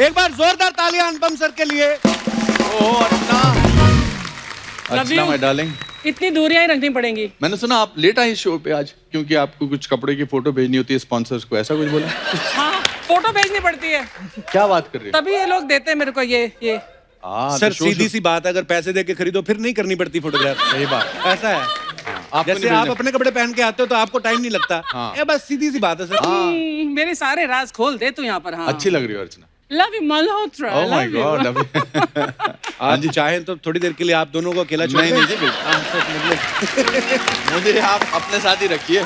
एक बार जोरदार तालियां अनुपम सर के लिए। ओह अर्चना माय डार्लिंग, इतनी दूरियां ही रखनी पड़ेंगी। मैंने सुना आप लेट आए इस शो पे आज क्योंकि आपको कुछ कपड़े की फोटो भेजनी होती है स्पॉन्सर्स को, ऐसा कुछ बोला? हाँ, फोटो भेजनी पड़ती है, क्या बात कर रही है? तभी ये लोग देते हैं मेरे को ये। सर सीधी सी बात है, अगर पैसे दे के खरीदो फिर नहीं करनी पड़ती फोटोग्राफ। सही बात। ऐसा है जैसे आप अपने कपड़े पहन के आते हो तो आपको टाइम नहीं लगता। हाँ। ये बस सीधी सी बात है सर। मेरे सारे राज खोल दे तू यहाँ पर। हाँ, अच्छी लग रही हो Archana. Love you Malhotra. Oh my god, love you. आज चाहें तो थोड़ी देर के लिए आप दोनों को अकेला छोड़ नहीं दें। नहीं जी बिल्कुल। मुझे आप अपने साथ ही रखिए।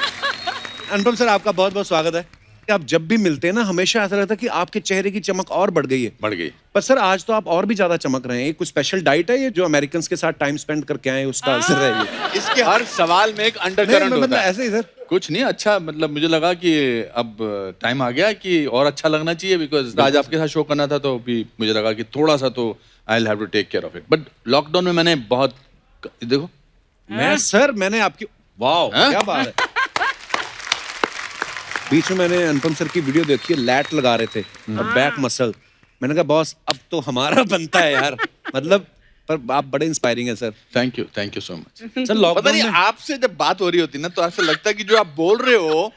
अनुपम सर आपका बहुत बहुत स्वागत है। आप जब भी मिलते हैं ना हमेशा ऐसा लगता है कि आपके चेहरे की चमक और बढ़ गई है। बढ़ गई। पर सर आज तो आप और भी ज्यादा चमक रहे हैं। कुछ स्पेशल डाइट है ये जो अमेरिकन के साथ टाइम स्पेंड करके आए उसका असर है ये? इसके हर सवाल में एक अंडरकरंट मतलब होता है। ऐसे ही सर कुछ नहीं, अच्छा मतलब मुझे लगा कि अब टाइम आ गया कि और अच्छा लगना चाहिए बिकॉज आज आपके साथ शो करना था तो भी मुझे लगा कि थोड़ा सा तो I will have to take care of it. But lockdown में मैंने बहुत देखो मैंने आपकी वाह क्या बात है। बीच में मैंने अनुपम सर की वीडियो देखी है, लैट लगा रहे थे और बैक मसल। मैंने कहा बॉस अब तो हमारा बनता है यार। मतलब पर आप बड़े इंस्पायरिंग हैं sir. Thank you so much. Sir पता लॉकडाउन नहीं में आपसे जब बात हो रही होती ना तो ऐसा लगता है कि जो आप बोल रहे हो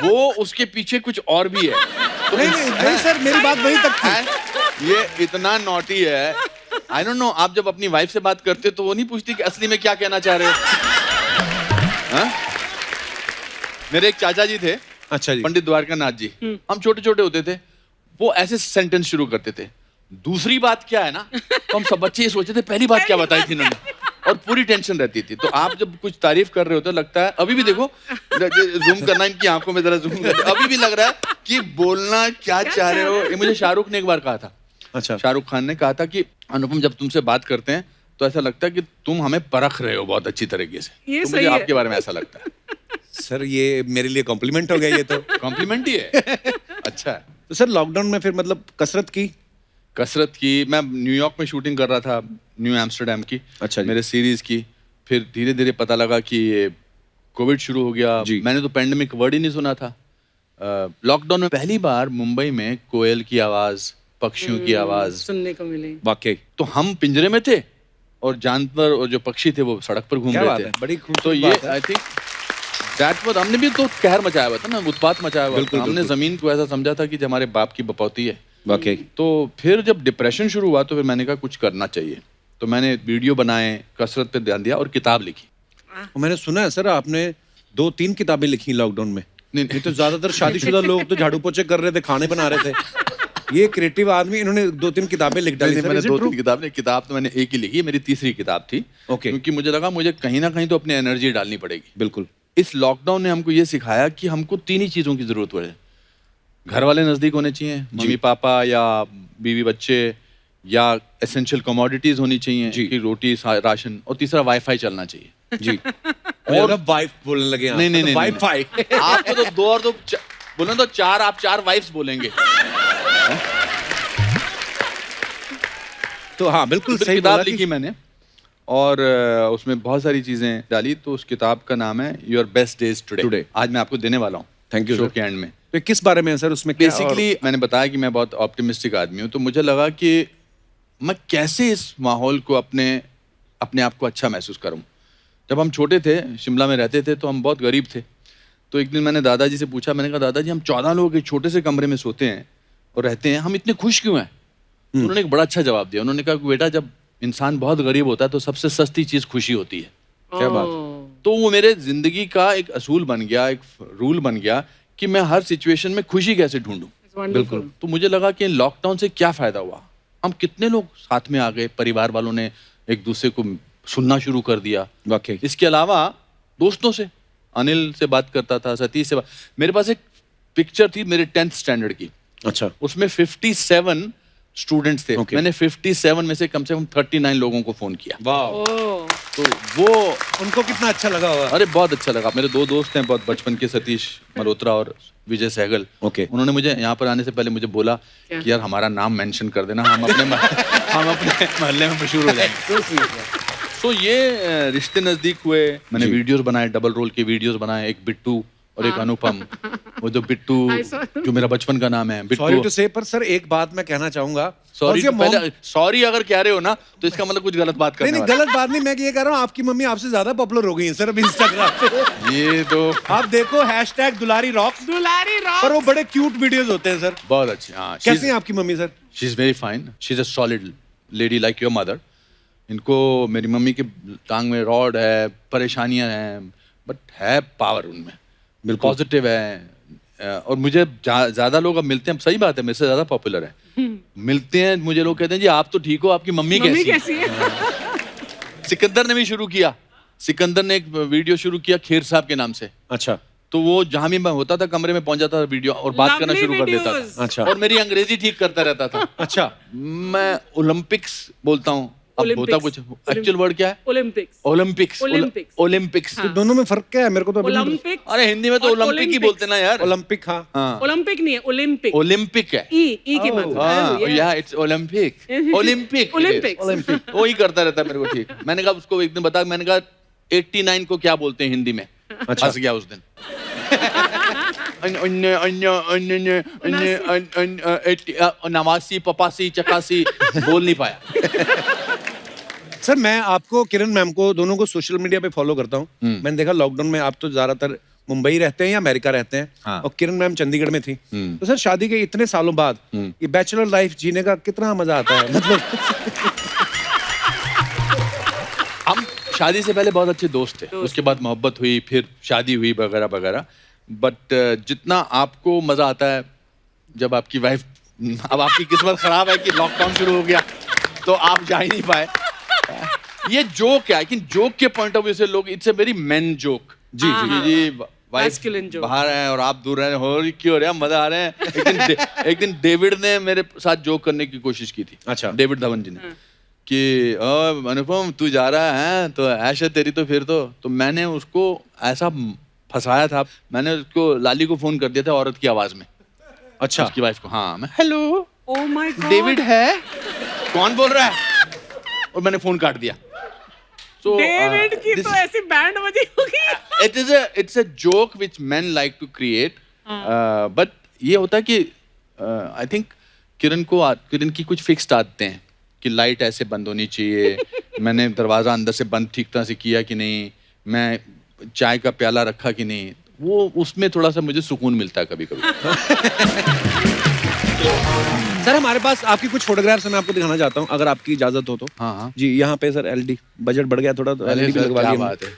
वो उसके पीछे कुछ और भी है। तो नहीं सर मेरी बात वहीं तक थी। ये इतना नॉटी है। आई डोंट नो, आप जब अपनी वाइफ से बात करते हो तो वो नहीं पूछती कि असली में क्या कहना चाह रहे हो? हाँ? मेरे एक चाचा जी थे, अच्छा जी, पंडित द्वारका नाथ जी। हम छोटे छोटे होते थे, वो ऐसे सेंटेंस शुरू करते थे, दूसरी बात क्या है ना, तो हम सब बच्चे ये सोचते थे पहली बात क्या बताई थी इन्होंने, और पूरी टेंशन रहती थी। तो आप जब कुछ तारीफ कर रहे हो तो लगता है, अभी भी देखो जूम करना इनकी आंखों में जरा जूम कर, अभी भी लग रहा है कि बोलना क्या चाह रहे हो। ये मुझे शाहरुख ने एक बार कहा था। अच्छा शाहरुख खान ने कहा था कि अनुपम जब तुमसे बात करते हैं तो ऐसा लगता है कि तुम हमें परख रहे हो बहुत अच्छी तरीके से। ये तो सही मुझे है। आपके बारे में ऐसा लगता है। सर ये मेरे लिए कॉम्प्लीमेंट हो गया ये तो। कॉम्प्लीमेंट ही है। अच्छा है। तो सर लॉकडाउन में फिर मतलब कसरत की। मैं न्यूयॉर्क में शूटिंग कर रहा था, न्यू एम्स्टरडेम की। अच्छा जी। मेरे सीरीज की। फिर धीरे धीरे पता लगा कि ये कोविड शुरू हो गया। जी। मैंने तो पैंडेमिक वर्ड ही नहीं सुना था। लॉकडाउन में पहली बार मुंबई में कोयल की आवाज, पक्षियों की आवाज सुनने को मिली। वाकई तो हम पिंजरे में थे और जानवर और जो पक्षी थे वो सड़क पर घूम क्या रहे बात थे। है, बड़ी खूबसूरत तो ये बात है। आई थिंक दैट वाज, हमने भी तो कहर मचाया हुआ था ना, उत्पात मचाया हुआ बिल्कुल, था। हमने बिल्कुल। जमीन को ऐसा समझा था कि जो हमारे बाप की बपौती है। वाकई तो फिर जब डिप्रेशन शुरू हुआ तो फिर मैंने कहा कुछ करना चाहिए। तो मैंने वीडियो बनाए, कसरत पे ध्यान दिया और किताब लिखी। मैंने सुना है सर आपने 2-3 किताबें लिखी लॉकडाउन में। नहीं तो ज्यादातर शादीशुदा लोग तो झाड़ू पोछे कर रहे थे, खाने बना रहे थे। ये क्रिएटिव आदमी, इन्होंने 2-3 किताबें लिख डाली। मैंने 2-3 किताब तो मैंने एक ही लिखी है, मेरी तीसरी किताब थी। ओके। क्योंकि मुझे लगा मुझे कहीं ना कहीं तो अपनी एनर्जी डालनी पड़ेगी। बिल्कुल। इस लॉकडाउन ने हमको ये सिखाया कि हमको 3 ही चीजों की जरूरत है। घर वाले नजदीक होने चाहिए, मम्मी पापा या बीवी बच्चे, या एसेंशियल कमोडिटीज होनी चाहिए कि रोटी राशन, और तीसरा वाईफाई चलना चाहिए। जी। और वाइफ बोलने लगे आप। नहीं वाईफाई। आपको तो 2 और 2 बोले तो 4, आप 4 वाइफ्स बोलेंगे। तो हाँ बिल्कुल फिर सही किताब बोला कि- लिखी मैंने और उसमें बहुत सारी चीजें डाली। तो उस किताब का नाम है योर बेस्ट डेज टुडे। आज मैं आपको देने वाला हूँ। Thank you show sir. के एंड में। तो किस बारे में है सर उसमें? क्या और- बेसिकली मैंने बताया कि मैं बहुत ऑप्टिमिस्टिक आदमी हूँ, तो मुझे लगा कि मैं कैसे इस माहौल को अपने आप को अच्छा महसूस करूँ। जब हम छोटे थे, शिमला में रहते थे, तो हम बहुत गरीब थे। तो एक दिन मैंने दादाजी से पूछा, मैंने कहा दादाजी हम 14 लोग एक छोटे से कमरे में सोते हैं और रहते हैं, हम इतने खुश क्यों हैं? तो उन्होंने एक बड़ा अच्छा जवाब दिया। उन्होंने कहा कि बेटा जब इंसान बहुत गरीब होता है तो सबसे सस्ती चीज खुशी होती है। क्या बात। तो वो मेरे जिंदगी का एक असूल बन गया, एक रूल बन गया कि मैं हर सिचुएशन में खुशी कैसे ढूंढूं। बिल्कुल। तो मुझे लगा कि लॉकडाउन से क्या फायदा हुआ, हम कितने लोग साथ में आ गए, परिवार वालों ने एक दूसरे को सुनना शुरू कर दिया। वाकई। इसके अलावा दोस्तों से, अनिल से बात करता था, सतीश से मेरे पास एक पिक्चर थी मेरे 10th स्टैंडर्ड की। अच्छा। उसमें 57 स्टूडेंट्स थे। Okay. मैंने 57 में से कम 39 लोगों को फोन किया। वाह। तो वो उनको कितना अच्छा लगा होगा। अरे बहुत अच्छा लगा। मेरे 2 दोस्त हैं बहुत बचपन के, सतीश मल्होत्रा और विजय सहगल। Okay. उन्होंने मुझे यहाँ पर आने से पहले मुझे बोला कि यार हमारा नाम मेंशन कर देना, हम अपने मोहल्ले में मशहूर हो जाएंगे। तो ये रिश्ते नजदीक हुए। मैंने वीडियोस बनाए, डबल रोल के वीडियोस बनाए। एक बिट्टू और एक अनुपम, वो जो बिट्टू, जो मेरा बचपन का नाम है सॉरी बिट्टू। टू से, पर सर एक बात मैं कहना चाहूंगा। सॉरी और ये मॉम- पहले सॉरी अगर कह रहे हो ना तो इसका मतलब कुछ गलत बात नहीं करने नहीं, वाले। गलत बात नहीं, मैं ये कह रहा हूँ आपकी मम्मी आपसे ज्यादा पॉपुलर हो गई है सर अब इंस्टाग्राम पे। ये तो आप देखो हैशटैग दुलारी रॉक्स, दुलारी रॉक। पर वो बड़े क्यूट वीडियोस होते हैं सर। बहुत अच्छी। हाँ, कैसी हैं आपकी mummy sir? She is very fine, she is a solid lady like your mother. इनको, मेरी मम्मी की टांग में रॉड है, परेशानियां हैं, बट है पावर उनमें, बिल्कुल। पॉजिटिव है। और मुझे ज्यादा लोग अब मिलते हैं, सही बात है, मेरे से ज्यादा पॉपुलर है, मिलते हैं मुझे लोग कहते हैं जी आप तो ठीक हो, आपकी मम्मी मम्मी कैसी है? कैसी है? सिकंदर ने भी शुरू किया, सिकंदर ने एक वीडियो शुरू किया खेर साहब के नाम से। अच्छा तो वो जहां भी मैं होता था कमरे में पहुंच जाता था वीडियो और बात करना Lovely शुरू कर देता videos. था। अच्छा। और मेरी अंग्रेजी ठीक करता रहता था। अच्छा मैं ओलंपिक्स बोलता हूँ, अब होता कुछ, एक्चुअल वर्ड क्या है? ओलंपिक्स। ओलंपिक्स। ओलंपिक्स। ओलंपिक्स। तो दोनों में फर्क क्या है मेरे को तो अभी नहीं ओलंपिक। अरे हिंदी में तो और ओलंपिक ही ओलंपिक्स। बोलते ना यार। पता। ओलंपिक, हाँ हाँ, ओलंपिक नहीं है, ओलंपिक। ओलंपिक है। ई की मात्रा। हाँ, Oh, yeah. या it's Olympic. Olympic. Olympics. Olympic. वो ही करता रहता है मेरे को ठीक। मैंने कहा उसको एक दिन बता, मैंने कहा 89 को क्या बोलते हैं हिंदी में? अच्छा। हंस गया उस दिन। नवासी पपासी चकासी बोल नहीं पाया। सर मैं आपको, किरण मैम को, दोनों को सोशल मीडिया पे फॉलो करता हूँ। मैंने देखा लॉकडाउन में आप तो ज्यादातर मुंबई रहते हैं या अमेरिका रहते हैं, हाँ। और किरण मैम चंडीगढ़ में थी। तो सर शादी के इतने सालों बाद ये बैचलर लाइफ जीने का कितना मजा आता है मतलब? हम शादी से पहले बहुत अच्छे दोस्त थे, उसके बाद मोहब्बत हुई, फिर शादी हुई वगैरह वगैरह। बट जितना आपको मजा आता है जब आपकी वाइफ, अब आपकी किस्मत खराब है कि लॉकडाउन शुरू हो गया तो आप जा ही नहीं पाए। ये जोक है, लेकिन जोक के पॉइंट ऑफ व्यू से लोग, it's a very men joke. जी जी जी वाइफ Masculine joke. बाहर है और आप दूर रहे हो, क्यों हो रहा है, मजा आ रहा है। एक दिन डेविड ने मेरे साथ जोक करने की कोशिश की थी। अच्छा। डेविड धवन जी ने कि अनुपम तू जा रहा है तो ऐश है तेरी, तो फिर तो मैंने उसको ऐसा फंसाया था, मैंने उसको लाली को फोन कर दिया था औरत की आवाज में। अच्छा उसकी वाइफ को, हाँ, मैं hello Oh my God. David है, कौन बोल रहा है, और मैंने फोन काट दिया। So, डेविड की this- तो ऐसी बैंड बजी होगी। it's a joke which men like to create, but ये होता है कि I think किरण की कुछ फिक्स्ड आदतें हैं कि लाइट ऐसे बंद होनी चाहिए, मैंने दरवाजा अंदर से बंद ठीक तरह से किया कि नहीं, मैं चाय का प्याला रखा कि नहीं, वो उसमें थोड़ा सा मुझे सुकून मिलता है कभी कभी। सर हमारे पास आपकी कुछ फोटोग्राफ्स मैं आपको दिखाना चाहता हूँ अगर आपकी इजाजत हो तो। हाँ, हाँ। जी यहाँ पे सर एलईडी बजट बढ़ गया थोड़ा, तो अरे एलईडी भी सर, लगवा क्या ली हमने। बात है,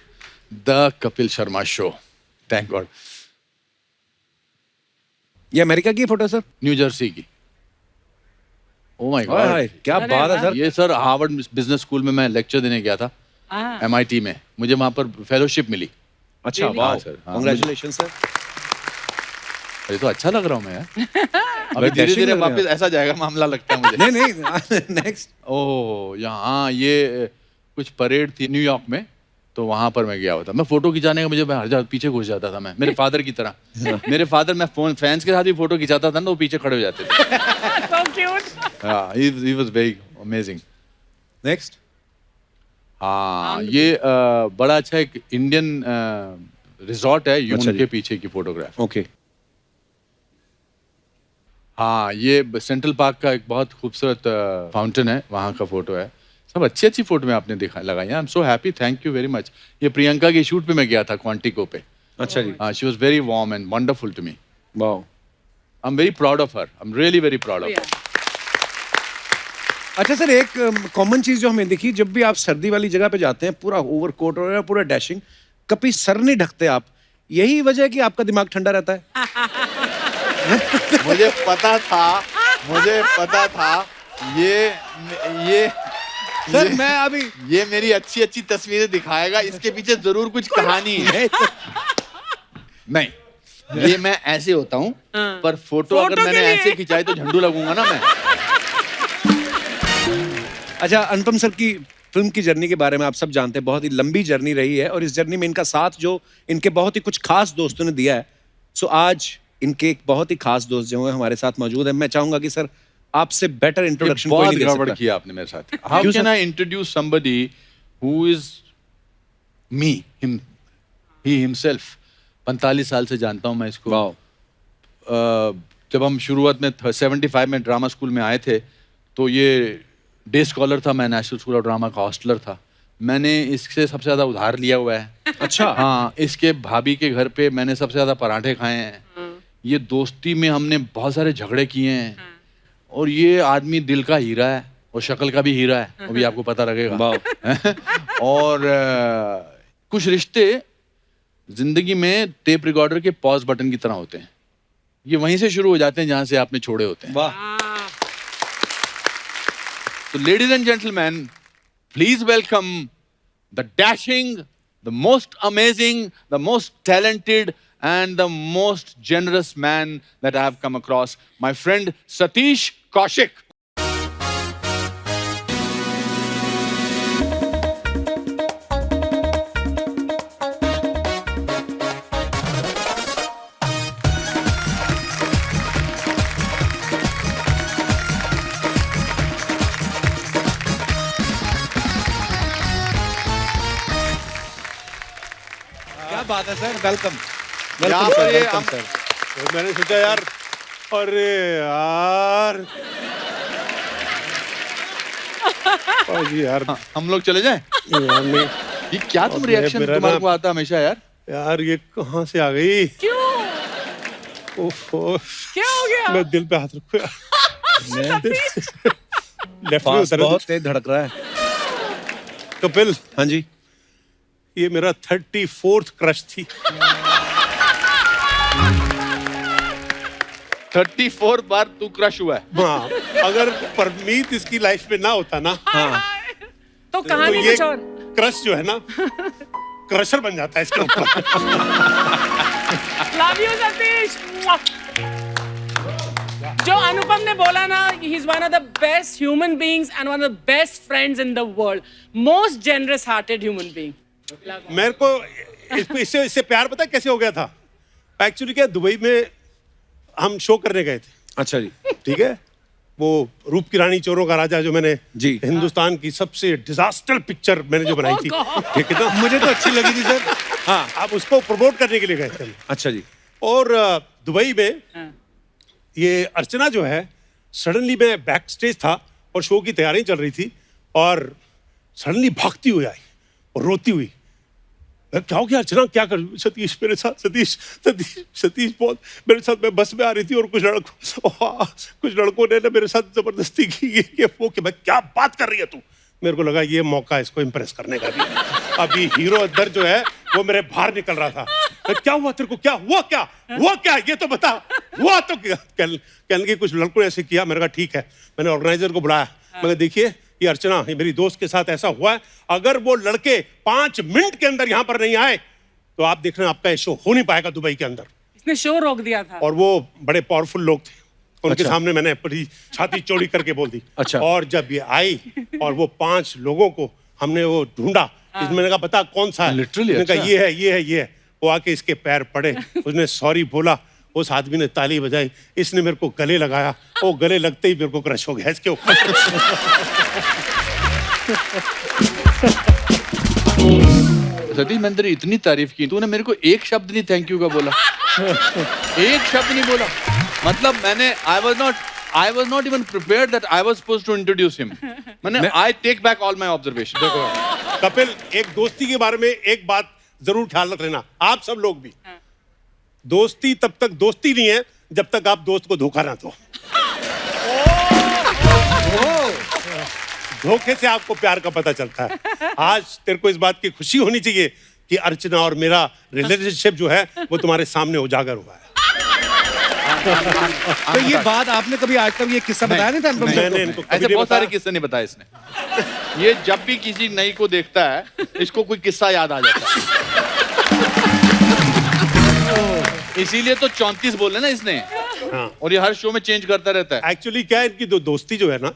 the Kapil Sharma show, thank God. ये अमेरिका की फोटो सर? न्यू जर्सी की। Oh my hi hi, God, क्या अरे बात है वाह। सर। ये सर हार्वर्ड बिजनेस स्कूल में मैं लेक्चर देने गया था, हाँ। MIT में, मुझे वहां पर फेलोशिप मिली। अच्छा Really? वाह हाँ, सर, हाँ, कांग्रेचुलेशन सर। अरे तो अच्छा लग रहा हूँ मैं यार। अभी बड़े धीरे dashing धीरे लग रहे वापस ऐसा जाएगा मामला लगता है मुझे। नहीं नहीं नेक्स्ट। ओह यहाँ ये कुछ परेड थी न्यूयॉर्क में, तो वहां पर मैं गया हुआ था। मैं फोटो खिंचाने का, मुझे मैं हर जगह पीछे घुस जाता था, मैं मेरे फादर की तरह। मेरे फादर, मैं फैंस के साथ भी फोटो खिंचाता था ना, वो पीछे खड़े हो जाते थे। So cute. हाँ, he was very amazing। Next. हाँ, ये बड़ा अच्छा एक इंडियन रिजॉर्ट है, यून अच्छा जी। के पीछे की फोटोग्राफ। ओके। हाँ, ये सेंट्रल पार्क का एक बहुत खूबसूरत फाउंटेन है, वहाँ का फोटो है। सब अच्छी अच्छी फोटो में आपने दिखा लगाई। I am so happy, thank you very much. ये प्रियंका के शूट पे मैं गया था क्वांटिको पे। अच्छा जी। She was very warm and wonderful to me. Wow. I am very proud of her, I am really very proud of Yeah. Her. अच्छा सर, एक कॉमन चीज जो हमें दिखी, जब भी आप सर्दी वाली जगह पे जाते हैं, पूरा ओवरकोट और पूरा डैशिंग, कभी सर नहीं ढकते आप, यही वजह है कि आपका दिमाग ठंडा रहता है? मुझे पता था ये सर मैं अभी ये मेरी अच्छी अच्छी तस्वीरें दिखाएगा, इसके पीछे जरूर कुछ कहानी है। नहीं, ये मैं ऐसे होता हूँ, पर फोटो अगर फोटो के मैंने लिए। ऐसे खिंचाई तो झंडू लगूंगा ना मैं। अच्छा, अनुपम सर की फिल्म की जर्नी के बारे में आप सब जानते हैं, बहुत ही लंबी जर्नी रही है, और इस जर्नी में इनका साथ जो इनके बहुत ही कुछ खास दोस्तों ने दिया है। सो आज इनके एक बहुत ही खास दोस्त जो है हमारे साथ मौजूद है। मैं चाहूंगा कि सर आपसे बेटर इंट्रोडक्शन कोई बहुत नहीं दे गड़बड़ सकता। किया आपने मेरे साथ। हाउ क्यों can sir? I introduce somebody who is me, he himself, 45 साल से जानता हूँ मैं इसको। वाह। जब हम शुरुआत में 75 में ड्रामा स्कूल में आए थे तो ये डे स्कॉलर था, मैं नेशनल स्कूल ऑफ ड्रामा का हॉस्टलर था। मैंने इससे सबसे ज़्यादा उधार लिया हुआ है। अच्छा। हाँ, इसके भाभी के घर पे मैंने सबसे ज़्यादा पराठे खाए हैं। ये दोस्ती में हमने बहुत सारे झगड़े किए हैं। और ये आदमी दिल का हीरा है और शक्ल का भी हीरा है, वो भी आपको पता लगेगा। और कुछ रिश्ते जिंदगी में टेप रिकॉर्डर के पॉज बटन की तरह होते हैं, ये वहीं से शुरू हो जाते हैं जहां से आपने छोड़े होते हैं। वाह। तो ladies and gentleman, please welcome the dashing, the most amazing, the most talented and the most generous man that I have come across, my friend Satish Kaushik. क्या बात है सर, वेलकम। यहाँ पर ये हम तो मैंने सोचा यार, अरे यार जी यार, हम लोग चले जाएं? यार नहीं ये क्या तुम रिएक्शन मेरा तुम्हारे ना- को आता हमेशा यार? यार, ये कहाँ से आ गई? क्यों? ओफो, क्या हो गया? मैं दिल पे हाथ रखूं यार। लेफ्ट में फास्ट उतर बहुत तेज धड़क रहा है। कपिल, हाँ जी। ये मेरा 34th क्रश थी। 34 बार तू क्रश हुआ है। हाँ, अगर परमीत इसकी लाइफ में ना होता ना, तो तो कहानी ये कुछ और। क्रश जो है ना, क्रशर बन जाता है इसके ऊपर। Love you Satish. जो अनुपम ने बोला ना, he is one of the best human beings and one of the best friends in the world, most generous hearted human being. मेरे को इससे प्यार पता है कैसे हो गया था? एक्चुअली क्या, दुबई में हम शो करने गए थे, अच्छा जी। ठीक है? वो रूप की रानी चोरों का राजा, जो मैंने जी। हिंदुस्तान की सबसे डिजास्टर पिक्चर मैंने जो बनाई थी, ठीक है ना? मुझे तो अच्छी लगी थी सर। हाँ। आप उसको प्रमोट करने के लिए गए थे हम। अच्छा जी। और दुबई में ये अर्चना जो है, सडनली मैं बैक स्टेज था और शो की तैयारी चल रही थी और सडनली भागती हुई आई और रोती हुई। क्या हो गया अर्चना, क्या कर? सतीश मेरे साथ, सतीश सतीश सतीश बहुत मेरे साथ, मैं बस में आ रही थी और कुछ लड़कों ने ना मेरे साथ जबरदस्ती की। ये वो कि मैं, क्या बात कर रही है तू? मेरे को लगा ये मौका इसको इम्प्रेस करने का भी। अभी हीरो अदर जो है वो मेरे बाहर निकल रहा था। क्या हुआ तेरे को, क्या हुआ, क्या ये तो बता। हुआ तो क्या? कहने की कुछ लड़कों ने ऐसे किया। मैंने कहा ठीक है। मैंने ऑर्गेनाइजर को बुलाया, मैंने देखिए ये अर्चना, ये मेरी दोस्त के साथ ऐसा हुआ है, अगर वो लड़के 5 मिनट के अंदर यहाँ पर नहीं आए तो आप देख रहे हैं आपका ये शो हो नहीं पाएगा दुबई के अंदर। इसने शो रोक दिया था। और वो बड़े पावरफुल लोग थे, उनके अच्छा। सामने मैंने बड़ी छाती चौड़ी करके बोल दी। अच्छा। और जब ये आई और वो 5 लोगों को हमने वो ढूंढा, मैंने कहा बता कौन सा है? Literally, मैंने कहा अच्छा। ये है। वो आके इसके पैर पड़े, उसने सॉरी बोला, उस आदमी ने ताली बजाई, इसने मेरे को गले लगाया, वो गले लगते ही मेरे को क्रश हो गया इसके ऊपर। सतीश, मैंने तेरी इतनी तारीफ की, तूने मेरे को एक शब्द नहीं थैंक यू का बोला। एक शब्द नहीं बोला। मतलब मैंने I was not even prepared that I was supposed to introduce him. मैंने I take back all my observations. देखो कपिल, एक दोस्ती के बारे में एक बात जरूर ख्याल रख लेना, आप सब लोग भी। दोस्ती तब तक दोस्ती नहीं है जब तक आप दोस्त को धोखा ना दो। धोखे से आपको प्यार का पता चलता है। आज तेरे को इस बात की खुशी होनी चाहिए कि अर्चना और मेरा रिलेशनशिप जो है वो तुम्हारे सामने उजागर हुआ है। तो ये बात आपने कभी आज तक ये किस्सा बताया नहीं था अनुपम सर मैंने को? इनको कभी ऐसे नहीं बहुत सारे बताया। किस्से नहीं बताए इसने। ये जब भी किसी नई को देखता है इसको कोई किस्सा याद आ जाता है। इसीलिए तो 34 बोले ना इसने। हाँ। और ये हर शो में चेंज करता रहता है। एक्चुअली क्या है, इनकी दोस्ती जो है ना,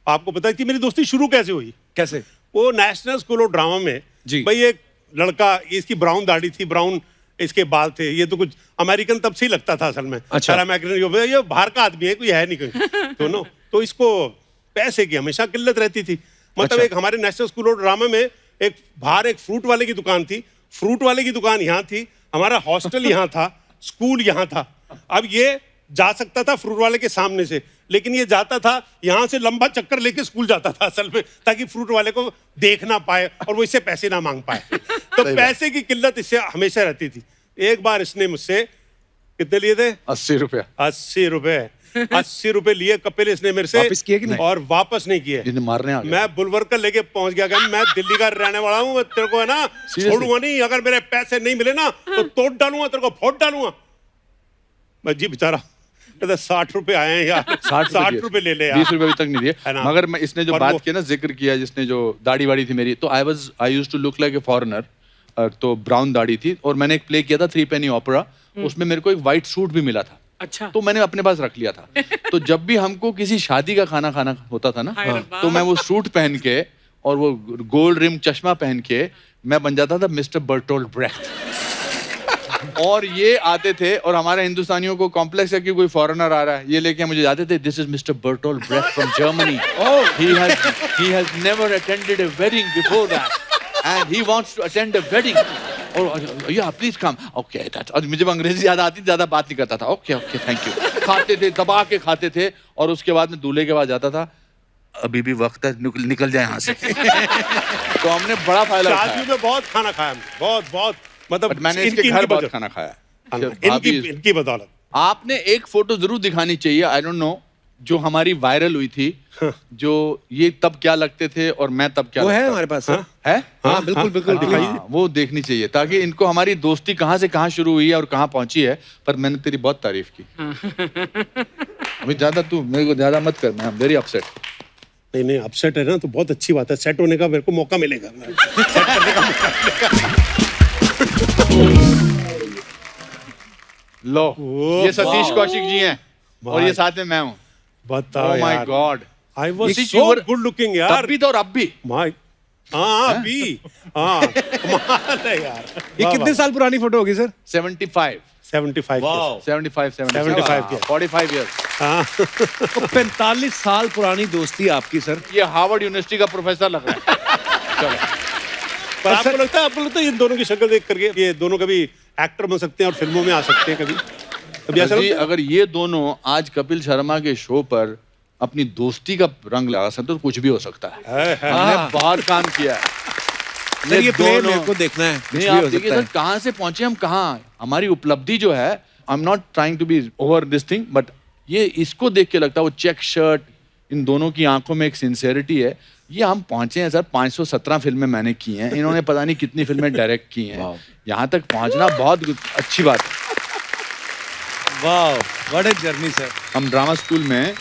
आपको पता है कि मेरी दोस्ती शुरू कैसे हुई? कैसे? वो नेशनल स्कूल ऑफ ड्रामा में जी। भाई एक लड़का, इसकी ब्राउन दाढ़ी थी, ब्राउन इसके बाल थे, ये तो कुछ अमेरिकन तब से ही लगता था असल में। अच्छा। अमेरिकन, ये बाहर का आदमी है, कोई है नहीं कहीं। तो नो, तो इसको पैसे की हमेशा किल्लत रहती थी। मतलब अच्छा। एक हमारे नेशनल स्कूल ऑफ ड्रामा में एक बाहर एक फ्रूट वाले की दुकान थी, फ्रूट वाले की दुकान यहाँ थी हमारा हॉस्टल यहाँ था, स्कूल यहाँ था। अब ये जा सकता था फ्रूट वाले के सामने से, लेकिन ये जाता था यहाँ से लंबा चक्कर लेके स्कूल जाता था असल में, ताकि फ्रूट वाले को देख ना पाए और वो इससे पैसे ना मांग पाए। तो पैसे की किल्लत इससे हमेशा रहती थी। एक बार इसने मुझसे कितने लिए थे? 80 रुपया। 80 रुपए। 80 रुपए लिए कपिल इसने मेरे से, वापस किए कि नहीं? और वापस नहीं किए। जिन्हें मारने आ गए। मैं बुलवर्कर लेके पहुंच गया कि मैं दिल्ली का रहने वाला हूँ, मैं तेरे को है ना छोड़ूंगा नहीं, अगर मेरे पैसे नहीं मिले ना तो तोड़ डालूंगा, तेरे को फोड़ डालूंगा। मैं जी बेचारा कहता 60 रुपए आए हैं यार, 60 रुपए ले ले यार। 20 रुपए अभी तक नहीं दिए। है ना? मगर मैं इसने जो और बात वो- किया ना, जिक्र किया जिसने, जो दाढ़ी वाड़ी थी मेरी, तो I used to look like a foreigner. तो ब्राउन दाढ़ी थी और मैंने एक प्ले किया था 3 पेनी ओपेरा, उसमें मेरे को एक वाइट सूट भी मिला था। अच्छा। तो मैंने अपने पास रख लिया था। तो जब भी हमको किसी शादी का खाना खाना होता था ना, हाय रब्बा। तो मैं वो सूट पहन के और वो गोल्ड रिम चश्मा पहन के मैं बन जाता था मिस्टर बर्टोल्ड ब्रेख्ट। और ये आते थे, और हमारे हिंदुस्तानियों को कॉम्प्लेक्स है कि कोई फॉरेनर आ रहा है, ये लेके मुझे जाते थे, this is mister Bertolt Brecht from Germany, he has never attended a wedding before that and he wants to attend a wedding, और या प्लीज कम, ओके दैट्स, और मुझे अंग्रेजी ज्यादा आती, ज्यादा बात नहीं करता था, ओके ओके थैंक यू, खाते थे, दबा के खाते थे, और उसके बाद में दूल्हे के बाद जाता था, अभी भी वक्त है, निकल जाए यहाँ से। तो हमने बड़ा फायदा उठाया। शादियों में बहुत खाना खाया हमने, बहुत बहुत, मतलब बट मैंने इसके घर बहुत खाना खाया। इनकी बदौलत। आपने एक फोटो जरूर दिखानी चाहिए, आई डोंट नो, जो हमारी वायरल हुई थी, जो ये तब क्या लगते थे और मैं तब क्या वो है लगता हमारे पास सर। है? हाँ बिल्कुल बिल्कुल दिखाइए। हाँ, वो देखनी चाहिए, ताकि इनको हमारी दोस्ती कहाँ से कहाँ शुरू हुई है और कहाँ पहुंची है। पर मैंने तेरी बहुत तारीफ की। अभी ज्यादा तू मेरे को ज्यादा मत कर, मैं आई एम वेरी अपसेट। नहीं नहीं, अपसेट है ना तो बहुत अच्छी बात है, सेट होने का मेरे को मौका मिलेगा, सेट करने का मौका मिलेगा। लो, ओ, ये सतीश कौशिक जी हैं और ये साथ में मैं हूँ। बताओ ओह माय यार, गॉड, आई वाज इसी सो चीज़- गुड लुकिंग तब यार। भी तो और अब भी। माय हाँ भी, हाँ कमाल है यार। ये कितने साल पुरानी फोटो होगी सर? 75 75 75 75 के। 45 years। हाँ तो 45 साल पुरानी दोस्ती आपकी सर। ये हार्वर्ड यूनिवर्सिटी का प्रोफेसर लग रहा है। चलो, पर आपको लगता है इन दोनों की शक्ल देख करके ये दोनों कभी एक्टर बन सकते हैं और फिल्मों में आ सकते हैं कभी कभी ऐसा जी, लगता है? अगर ये दोनों आज कपिल शर्मा के शो पर अपनी दोस्ती का रंग लगा सकते तो कुछ भी हो सकता है। हमने बहुत काम किया है। सर ये प्ले मेरे को देखना है, कुछ नहीं, भी आप हो देखिए सकता सर, है। कहाँ से पहुंचे हम, कहाँ हमारी उपलब्धि जो है, I am not trying to be over this thing, but ये इसको देख के लगता है, वो चेक शर्ट, इन दोनों की आंखों में एक सिंसेरिटी है, ये हम पहुंचे हैं सर। 517 फिल्में मैंने की हैं, इन्होंने पता नहीं कितनी फिल्में डायरेक्ट की हैं, यहाँ तक पहुंचना बहुत अच्छी बात है। वाह, व्हाट अ जर्नी सर। हम ड्रामा स्कूल में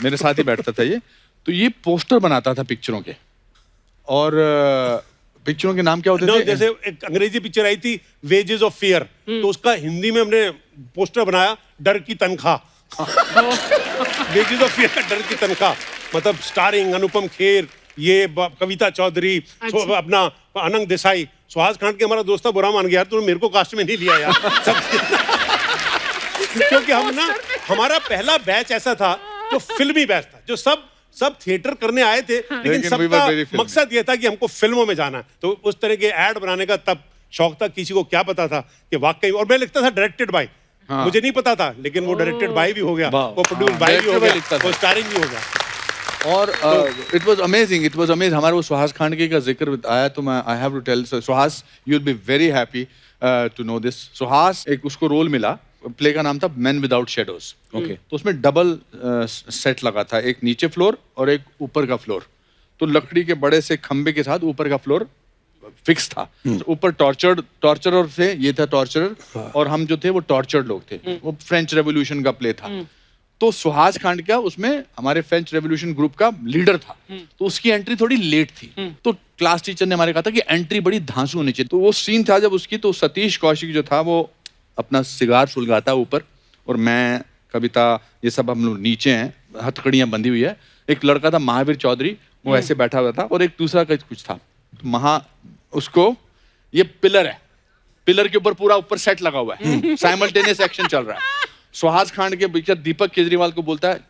मेरे साथ ही बैठता था ये, तो ये पोस्टर बनाता था पिक्चरों के, और पिक्चरों के नाम क्या होते थे? जैसे एक अंग्रेजी पिक्चर आई थी वेजेस ऑफ फियर, तो उसका हिंदी में हमने पोस्टर बनाया डर की तनख्वाह। वेजेस ऑफ फियर का डर की तनख्वाह, मतलब स्टारिंग अनुपम खेर, ये कविता चौधरी, अपना अनंग देसाई, सुहास खान के हमारा दोस्त था, बुरा मान गया यार तूने मेरे को कास्ट में नहीं लिया यार। क्योंकि हम ना, हमारा पहला बैच ऐसा था जो फिल्मी बैच था, जो सब थिएटर करने आए थे, लेकिन we were सबका very filmy। मकसद ये था कि हमको फिल्मों में जाना है। तो उस तरह के ऐड बनाने का तब शौक था, किसी को क्या पता था कि वाकई, और मैं लिखता था डायरेक्टेड बाय, मुझे नहीं पता था, लेकिन वो डायरेक्टेड बाय भी हो गया, वो प्रोड्यूस बाय भी हो directed by लिखता गया, था। वो स्टारिंग भी हो गया। और it was amazing, it was amazing. हमारे वो सुहास खांडके का जिक्र आया तो मैं I have to tell Suhas, you will be very happy to know this. Suhas, एक उसको रोल मिला, प्ले का नाम था मैन विदाउट शेडोज। ओके, तो उसमें डबल सेट लगा था, एक नीचे फ्लोर और एक ऊपर का फ्लोर। तो लकड़ी के बड़े से खंबे के साथ ऊपर का फ्लोर फिक्स था, तो ऊपर टॉर्चरर थे, ये था टॉर्चरर, और हम जो थे वो टॉर्चर्ड लोग थे। वो फ्रेंच रेवोल्यूशन का प्ले था। तो सुहास खांडके उसमें हमारे फ्रेंच रेवोल्यूशन ग्रुप का लीडर था, तो उसकी एंट्री थोड़ी लेट थी। तो क्लास टीचर ने हमारे कहा था कि एंट्री बड़ी धांसू होनी चाहिए। तो वो सीन था जब उसकी, तो सतीश कौशिक जो था वो अपना सिगार सुलगाता ऊपर, और मैं, कविता, ये सब हम लोग नीचे हैं, हथकड़ियाँ बंधी हुई है। एक लड़का था महावीर चौधरी, वो ऐसे बैठा हुआ था, और एक दूसरा कुछ था। तो उसको, ये पिलर है, पिलर के ऊपर पूरा ऊपर सेट लगा हुआ है, साइमल्टेनियस एक्शन चल रहा है। सुहास खांड के पिक्चर दीपक केजरीवाल को बोलता है,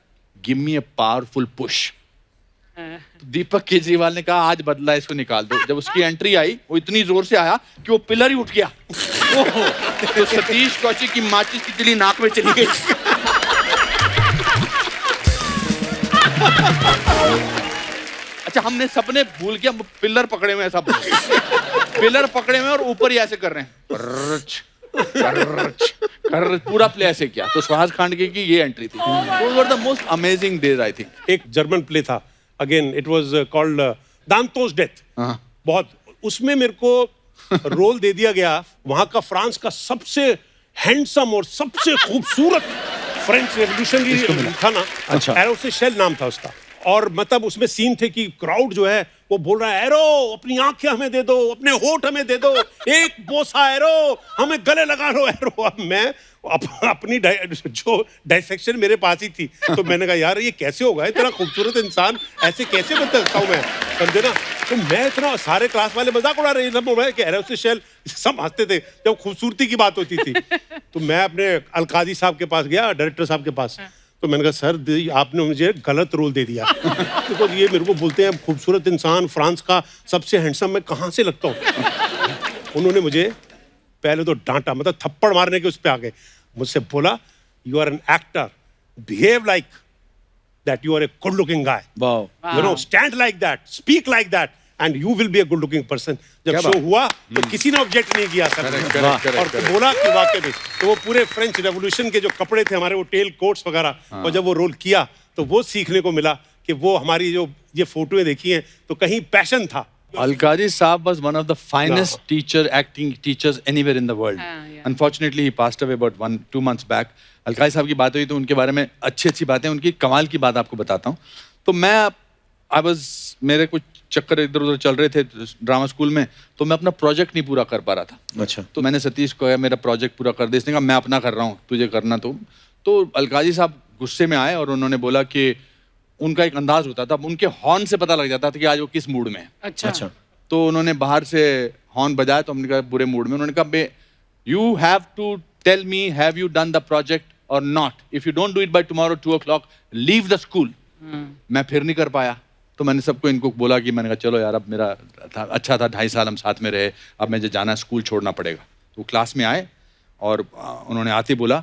give me a powerful push. तो दीपक केजरीवाल ने कहा आज बदला, इसको निकाल दो। जब उसकी एंट्री आई, वो इतनी जोर से आया कि वो पिलर ही उठ गया। तो सतीश कौशिक की माचिस की तिली नाक में चली गई। अच्छा, हमने सपने भूल के हम पिलर पकड़े हुए हैं, सब पिलर पकड़े हुए हैं और ऊपर ही ऐसे कर रहे हैं, कर्रच, कर्रच, कर्रच, पूरा प्ले ऐसे किया। तो सुहास खांडके की ये एंट्री थी। Those were the most amazing days, I think. एक जर्मन प्ले था, again it was called Danton's death. हाँ। बहुत, उसमें मेरे को रोल दे दिया गया वहां का फ्रांस का सबसे हैंडसम और सबसे खूबसूरत फ्रेंच रेवोल्यूशनरी था ना। अच्छा। एरो से शेल नाम था उसका। और मतलब उसमें सीन थे कि क्राउड जो है वो बोल रहा है, एरो अपनी आंखें हमें दे दो, अपने होठ हमें दे दो, एक बोसा एरो, हमें गले लगा लो एरो। अब मैं अपनी जो डायसेक्शन मेरे पास ही थी, तो मैंने कहा यार ये कैसे होगा, इतना खूबसूरत इंसान ऐसे कैसे बन सकता हूँ मैं, समझे ना। तो मैं इतना, सारे क्लास वाले मजाक उड़ा रहे हैं कि एरो से शेल, सब हंसते थे जब खूबसूरती की बात होती थी। तो मैं अपने अलकाजी साहब के पास गया, डायरेक्टर साहब के पास। तो मैंने कहा सर आपने मुझे गलत रोल दे दिया। तो ये मेरे को बोलते हैं खूबसूरत इंसान, फ्रांस का सबसे हैंडसम, मैं कहाँ से लगता हूँ। उन्होंने मुझे पहले तो डांटा, मतलब थप्पड़ मारने के उस पे आ गए। मुझसे बोला, you are an actor, behave like that, you are a good looking guy, wow, you know, stand like that, speak like that, and you will be a good looking person. जब शो हुआ तो किसी ने object नहीं किया sir. और बोला कि वाकई में, तो वो पूरे फ्रेंच रेवोल्यूशन के जो कपड़े थे हमारे, वो टेल कोट्स वगैरह, और जब वो रोल किया तो वो सीखने को मिला कि वो हमारी जो ये फोटोएं देखी हैं तो कहीं पैशन था। Alkaji Saab was one of the finest acting teachers anywhere in the world. Yeah. Unfortunately, he passed away about 1-2 months back. Alkaji साहब की बात हुई तो उनके बारे में अच्छी बातें, उनकी कमाल की बात आपको बताता हूँ। तो मेरे कुछ चक्कर इधर उधर चल रहे थे ड्रामा स्कूल में, तो मैं अपना प्रोजेक्ट नहीं पूरा कर पा रहा था। अच्छा। तो मैंने सतीश को कहा मेरा प्रोजेक्ट पूरा कर दे, इसने कहा मैं अपना कर रहा हूँ, तुझे करना। तो अलकाजी साहब गुस्से में आए और उन्होंने बोला कि उनका एक अंदाज होता था, उनके हॉर्न से पता लग जाता था कि आज वो किस मूड में है। अच्छा। तो उन्होंने बाहर से हॉर्न बजाया, तो हमने कहा बुरे मूड में। उन्होंने कहा you have to tell me, have you done the project और not, if you don't do it by tomorrow 2 o'clock leave the school. मैं फिर नहीं कर पाया, तो मैंने सबको इनको बोला कि मैंने कहा चलो यार, अब मेरा अच्छा था 2.5 साल हम साथ में रहे, अब मुझे जाना, स्कूल छोड़ना पड़ेगा। तो क्लास में आए और उन्होंने आते बोला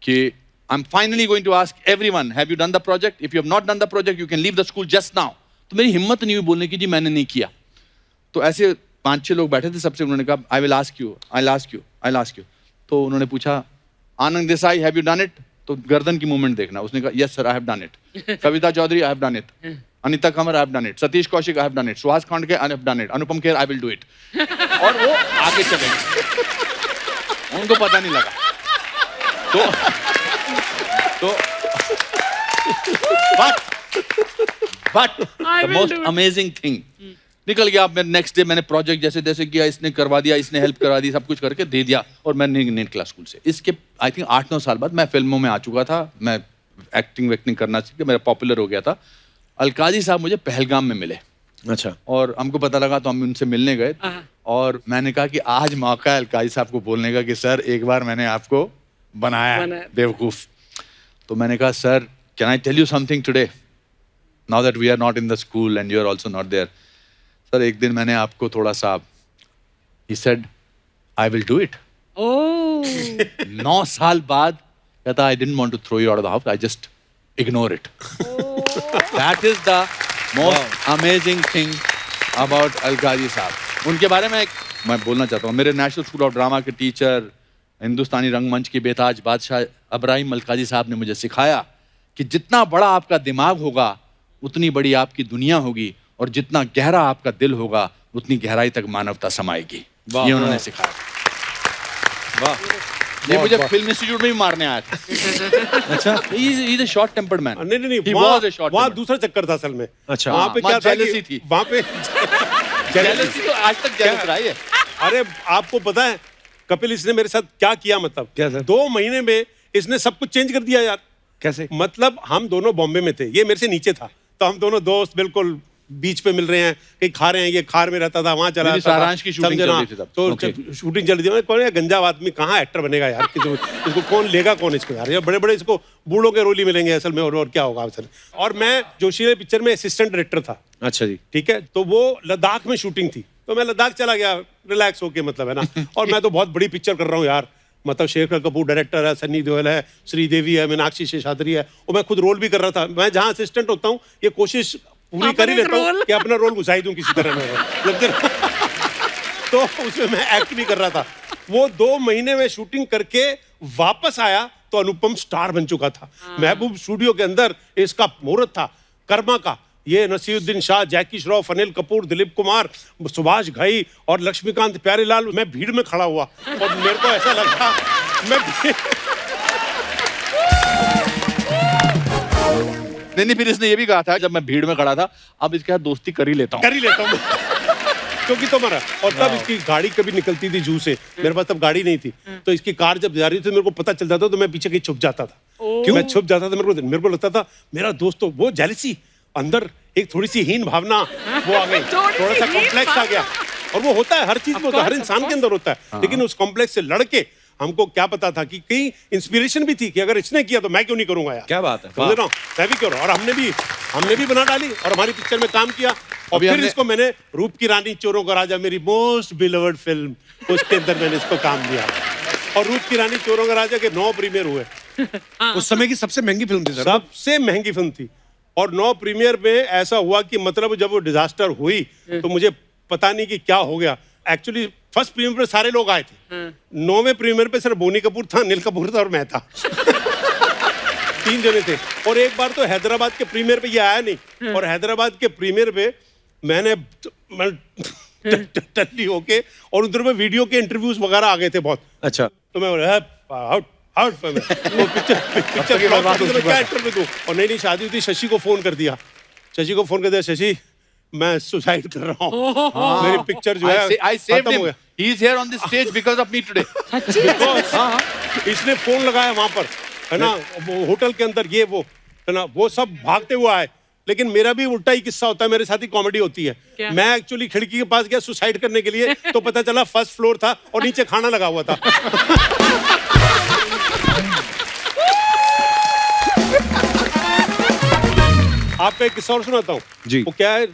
कि I am finally going to ask everyone, have you done the project, if you have not done the project you can leave the school just now. तो मेरी हिम्मत नहीं हुई बोलने की, जी मैंने नहीं किया। तो ऐसे 5-6 लोग बैठे थे, सबसे उन्होंने कहा I will ask you, I ask you, I ask you. तो उन्होंने पूछा Anand Desai, have you done it? तो गर्दन की मूवमेंट देखना, उसने कहा yes sir I have done it. Kavita Chaudhary I have done it, Anita Kamar I have done it, Satish Kaushik I have done it, Suhas Khandke I have done it, Anupam Kher I will do it. और वो आगे चले गए, उनको पता नहीं लगा। तो but I the will most do it. amazing thing, निकल गया। मैं नेक्स्ट डे मैंने प्रोजेक्ट जैसे तैसे किया, इसने करवा दिया, इसने हेल्प करवा दी, सब कुछ करके दे दिया, और मैं नहीं निकला स्कूल से। इसके आई थिंक 8-9 साल बाद मैं फिल्मों में आ चुका था, मैं एक्टिंग वैक्टिंग करना सीख के मेरा पॉपुलर हो गया था। अलकाजी साहब मुझे पहलगाम में मिले, अच्छा, और हमको पता लगा तो हम उनसे मिलने गए, और मैंने कहा कि आज मौका है अलकाजी साहब को बोलने का कि सर एक बार मैंने आपको बनाया बेवकूफ़। तो मैंने कहा sir can I tell you something today, now that we are not in the school and you are also not there. Sir एक दिन मैंने आपको थोड़ा सा, he said I will do it. Oh. 9 साल बाद कहता I didn't want to throw you out of the house, I just ignore it. That is the most amazing thing about Alkazi sahab. उनके बारे में मैं बोलना चाहता हूँ, मेरे नेशनल स्कूल ऑफ ड्रामा के टीचर, हिंदुस्तानी रंगमंच के बेताज बादशाह अब्राहिम अलकाजी साहब ने मुझे सिखाया कि जितना बड़ा आपका दिमाग होगा उतनी बड़ी आपकी दुनिया होगी, और जितना गहरा आपका दिल होगा उतनी गहराई तक मानवता समाएगी। ये उन्होंने सिखाया। वाह, ये मुझे फिल्म इंस्टीट्यूट में भी मारने आया था। अच्छा, he is a short tempered man. नहीं, He was a short वहाँ tempered. दूसरा चक्कर था असल में। अच्छा, वहाँ पे क्या था jealousy कि थी। वहाँ पे जेलसी तो आज तक जेलस रहा है। अरे आपको पता है कपिल इसने मेरे साथ क्या किया, मतलब क्या सर? 2 महीने में इसने सब कुछ चेंज कर दिया यार। कैसे? मतलब हम दोनों बॉम्बे में थे, ये मेरे से नीचे था, तो हम दोनों दोस्त बिल्कुल बीच पे मिल रहे हैं, कहीं खा रहे हैं, ये खार में रहता था, वहां चला मेरी जाता था, सारांश की शूटिंग समझे चल ना? रही थी तब। तो Okay. शूटिंग चल रही थी। मैं कौन है गंजा आदमी, कहाँ एक्टर बनेगा यार, इसको कौन लेगा, कौन इसको यार, ये बड़े बड़े इसको बूढ़ों के रोल ही मिलेंगे असल में, और क्या होगा असल। और मैं जोशीले पिक्चर में असिस्टेंट डायरेक्टर था। अच्छा जी, ठीक है, तो वो लद्दाख में शूटिंग थी, तो मैं लद्दाख चला गया रिलैक्स होके, मतलब है ना। और मैं तो बहुत बड़ी पिक्चर कर रहा हूँ यार, मतलब शेखर कपूर डायरेक्टर है, सन्नी देओल है, श्रीदेवी है, मीनाक्षी शेषाद्री है, और मैं खुद रोल भी कर रहा था। मैं जहाँ असिस्टेंट होता हूँ ये कोशिश पूरी कर ही लेता हूँ कि अपना रोल घुसाई दूँ किसी तरह में। तो उसमें मैं एक्ट भी कर रहा था। वो 2 महीने में शूटिंग करके वापस आया तो अनुपम स्टार बन चुका था। महबूब स्टूडियो के अंदर इसका मुहूर्त था कर्मा का। ये नसीरुद्दीन शाह, जैकी श्रॉफ, अनिल कपूर, दिलीप कुमार, सुभाष घई और लक्ष्मीकांत प्यारेलाल। मैं भीड़ में खड़ा हुआ और मेरे को ऐसा लगा नहीं, फिर इसने ये भी कहा था जब मैं भीड़ में खड़ा था, अब इसके साथ दोस्ती कर ही लेता हूँ। क्योंकि तो मरा। और तब इसकी गाड़ी कभी निकलती थी जू से, मेरे पास तब गाड़ी नहीं थी, तो इसकी कार जब जा रही थी मेरे को पता चल जाता तो मैं पीछे कहीं छुप जाता था। क्यों मैं छुप जाता था, मेरे को लगता था मेरा दोस्त, तो वो जेलसी अंदर एक थोड़ी सी हीन भावना वो आ गई, थोड़ा सा कॉम्प्लेक्स आ गया। और वो होता है हर चीज में, होता है, हर इंसान के अंदर होता है। लेकिन उस कॉम्प्लेक्स से लड़के हमको क्या पता था कि कहीं इंस्पिरेशन भी थी कि अगर इसने किया तो मैं क्यों नहीं करूंगा यार। क्या बात है, समझ रहा हूँ, मैं भी करूँ। और हमने भी बना डाली और हमारी पिक्चर में काम किया। और फिर इसको मैंने रूप की रानी चोरों का राजा, मेरी मोस्ट बिलवर्ड फिल्म, उसके अंदर मैंने इसको काम दिया। और रूप की रानी चोरों का राजा के 9 प्रीमियर हुए। उस समय की सबसे महंगी फिल्म थी सर। सबसे महंगी फिल्म थी। और 9 प्रीमियर में ऐसा हुआ कि मतलब जब वो डिजास्टर हुई तो मुझे पता नहीं कि क्या हो गया। एक्चुअली फर्स्ट प्रीमियर पे सारे लोग आए थे, 9वें प्रीमियर पे सिर्फ बोनी कपूर था, अनिल कपूर था और मैं था। 3 जने थे। और एक बार तो हैदराबाद के प्रीमियर पे ये आया नहीं, और हैदराबाद के प्रीमियर पे मैंने टल्ली होके, और उधर में वीडियो के इंटरव्यूज वगैरह आ गए थे बहुत। अच्छा। तो मैं आउट पिक्चर की बात क्या इंटरव्यू दूं। और नहीं शादी हुई थी, शशि को फोन कर दिया, शशि मैं सुसाइड कर रहा हूँ, मेरी पिक्चर जो है I saved खत्म him. हो गया। He is here on this stage because of me today. इसने फोन लगाया वहां पर, है ना, वो होटल के अंदर, ये वो, है ना, वो सब भागते हुए आए। लेकिन मेरा भी उल्टा ही किस्सा होता है, मेरे साथ ही कॉमेडी होती है। मैं एक्चुअली खिड़की के पास गया सुसाइड करने के लिए, तो पता चला फर्स्ट फ्लोर था और नीचे खाना लगा हुआ था। आपका एक किस्सा और सुनाता हूँ जी। वो क्या है,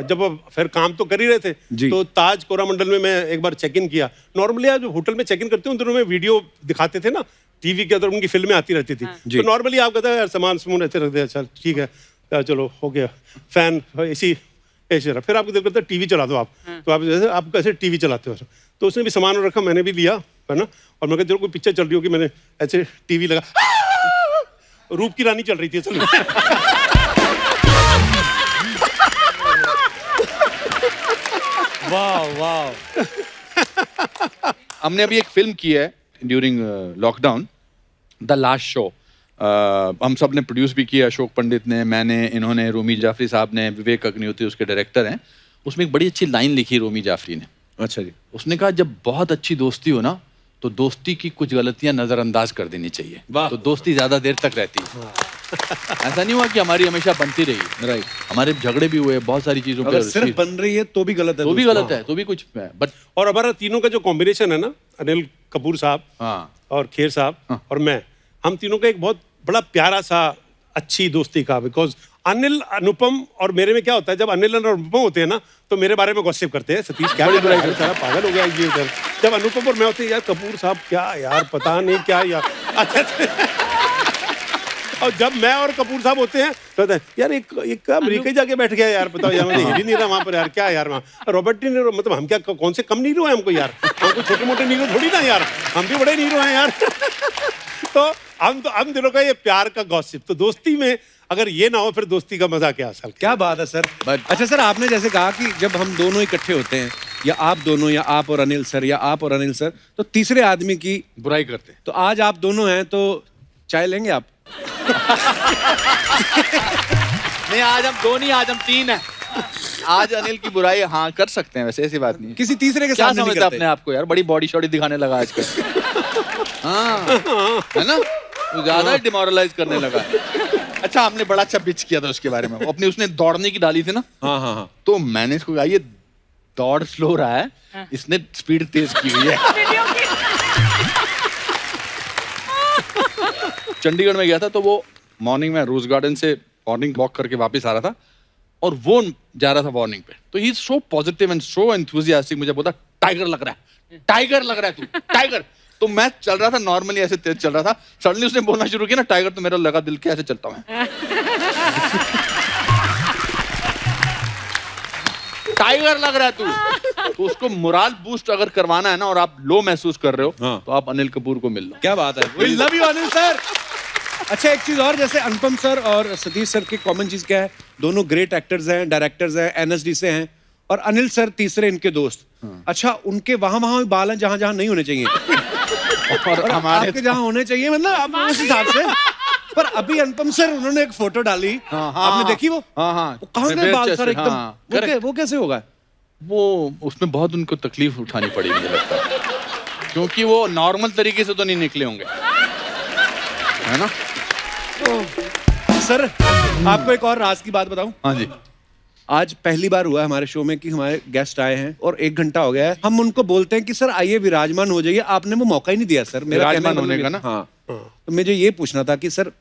जब फिर काम तो कर ही रहे थे, तो ताज कोरामंडल में मैं एक बार चेक इन किया। नॉर्मली आप जो होटल में चेक इन करते हैं उन दिनों में वीडियो दिखाते थे ना टीवी के अंदर, उनकी फिल्में आती रहती थी। तो नॉर्मली आप कहते हैं यार सामान समून ऐसे रखते हैं, अच्छा ठीक है चलो हो गया, फैन ऐसी ऐसे रहा। फिर आपको दिल करता है टीवी चला दो आप, तो आप जैसे आप कैसे टीवी चलाते हो। तो उसने भी सामान रखा, मैंने भी लिया, है ना। और मैं कहता चलो कोई पिक्चर चल रही होगी, मैंने ऐसे टीवी लगा, रूप की रानी चल रही थी असल में। वाह। हमने अभी एक फिल्म की है during lockdown, the last show. हम सब ने प्रोड्यूस भी किया, अशोक पंडित ने, मैंने, इन्होंने, रोमी जाफरी साहब ने, विवेक अग्निहोत्री उसके डायरेक्टर हैं। उसमें एक बड़ी अच्छी लाइन लिखी रोमी जाफरी ने। अच्छा जी। उसने कहा जब बहुत अच्छी दोस्ती हो ना तो दोस्ती की कुछ गलतियां नजरअंदाज कर देनी चाहिए, तो दोस्ती ज्यादा देर तक रहती है। ऐसा नहीं हुआ कि हमारी हमेशा बनती रही, राइट। हमारे झगड़े भी हुए बहुत सारी चीजों अगर पे, सिर्फ बन रही है तो भी गलत है, तो भी गलत है, तो भी कुछ है। बट और हमारा तीनों का जो कॉम्बिनेशन है ना, अनिल कपूर साहब, हाँ, और खेर साहब और मैं, हम तीनों का एक बहुत बड़ा प्यारा सा अच्छी दोस्ती का। बिकॉज अनिल, अनुपम और मेरे में क्या होता है, जब अनिल और अनुपम होते हैं ना तो मेरे बारे में गॉसिप करते हैं, सतीश क्या बुराई करता है, पागल हो गया ये उधर। जब अनुपम और मैं होते हैं, यार कपूर साहब क्या यार, पता नहीं क्या यार, अच्छा। और जब मैं और कपूर साहब होते हैं तो कहते हैं यार एक अमेरिका जाके बैठ गया यार, बताओ यार, मैं हिल ही नहीं रहा वहां पर यार, क्या यार वहाँ रॉबर्ट डी नीरो, मतलब हम क्या कौन से कम नीरो हैं हमको यार, हमको छोटे मोटे नीरो थोड़ी ना यार, हम भी बड़े नीरो हैं यार। तो हम दिनों का ये प्यार का गॉसिप। तो दोस्ती में अगर ये ना हो फिर दोस्ती का मजा क्या असल। क्या बात है सर। अच्छा सर, आपने जैसे कहा कि जब हम दोनों इकट्ठे होते हैं, या आप दोनों, या आप और अनिल सर, या आप और अनिल सर, तो तीसरे आदमी की बुराई करते हैं। तो आज आप दोनों हैं तो चाय लेंगे आप? नहीं, आज हम दो नहीं, आज हम 3 हैं। आज अनिल की बुराई हाँ कर सकते हैं, वैसे ऐसी बात नहीं है। किसी तीसरे के क्या सामने नहीं समझता करते। अपने आप को यार, बड़ी बॉडी शॉडी दिखाने लगा आजकल। हाँ, है ना, वो ज्यादा डिमोरलाइज करने लगा। अच्छा, हमने बड़ा अच्छा पिच किया था उसके बारे में। वो अपनी उसने दौड़ने की डाली थी ना, हाँ। तो मैंने इसको कहा ये दौड़ स्लो रहा है, इसने स्पीड तेज की हुई है। चंडीगढ़ में गया था तो वो मॉर्निंग में रोज गार्डन से मॉर्निंग वॉक करके वापस आ रहा था, और वो जा रहा था वार्निंग पे, तो he is so positive and so enthusiastic, मुझे बोला टाइगर लग रहा है, टाइगर लग रहा है तू, टाइगर। तो मैं चल रहा था नॉर्मली, ऐसे तेज चल रहा था, सडनली उसने बोलना शुरू किया ना टाइगर, तो मेरा लगा दिल के ऐसे चलता हूँ मैं। टाइगर लग रहा है तू। तो उसको मोरल बूस्ट अगर करवाना है ना और आप लो महसूस कर रहे हो, हाँ। तो आप अनिल कपूर को मिल लो। क्या बात है, we love you Anil sir. अच्छा, एक चीज और, जैसे अनुपम सर और सतीश सर की कॉमन चीज क्या है, दोनों ग्रेट एक्टर्स हैं, डायरेक्टर्स हैं, एनएसडी से हैं, और अनिल सर तीसरे इनके दोस्त। अच्छा, उनके वहां वहां भी बाल हैं जहां जहां नहीं होने चाहिए, और हमारे आपके जहां होने चाहिए, मतलब आप उस हिसाब से। पर अभी अनुपम सर, उन्होंने एक फोटो डाली, आपने देखी वो? हाँ, वो कहाँ गए बाल सर एकदम? correct। वो कैसे होगा? वो उसमें बहुत उनको तकलीफ उठानी पड़ी मुझे लगता है, क्योंकि वो नॉर्मल तरीके से तो नहीं निकले होंगे, है ना? सर, आपको एक और राज की बात बताऊं? हाँ जी। आज पहली बार हुआ है हमारे शो में कि हमारे गेस्ट आए हैं और 1 घंटा हो गया है, हम उनको बोलते हैं कि सर आइए विराजमान हो जाइए, आपने वो मौका ही नहीं दिया सर। मेरा विराजमान कहने होने का मतलब ना? हाँ, तो मुझे ये पूछना था कि सर,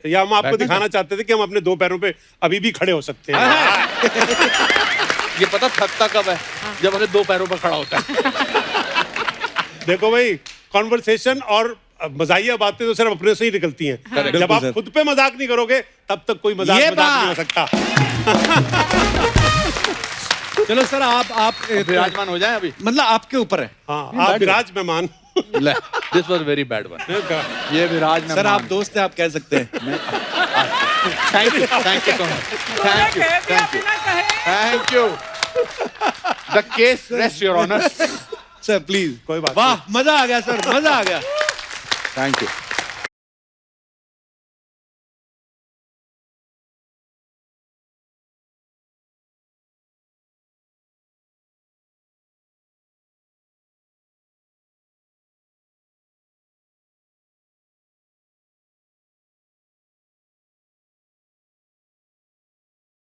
या हम आपको दिखाना चाहते थे कि हम अपने 2 पैरों पे अभी भी खड़े हो सकते हैं। ये पता थकता कब है? जब अपने 2 पैरों पर खड़ा होता है। देखो भाई, कॉन्वर्सेशन और मजाहिया बातें तो सिर्फ अपने से ही निकलती हैं। Correct। जब आप सर। खुद पे मजाक नहीं करोगे तब तक कोई मजाक ये नहीं हो बात। सकता। चलो सर, आप विराजमान हो जाए अभी। मतलब आपके ऊपर है हाँ, आप विराज मेहमान। This was very bad one. ये विराज में सर, आप दोस्त हैं, आप कह सकते हैं। Thank you so much, thank you, कह दिया थैंक यू, बिना कहे। Thank you. The case rest your honour. Sir please, कोई बात वाह, मजा आ गया सर, मजा आ गया। Thank you.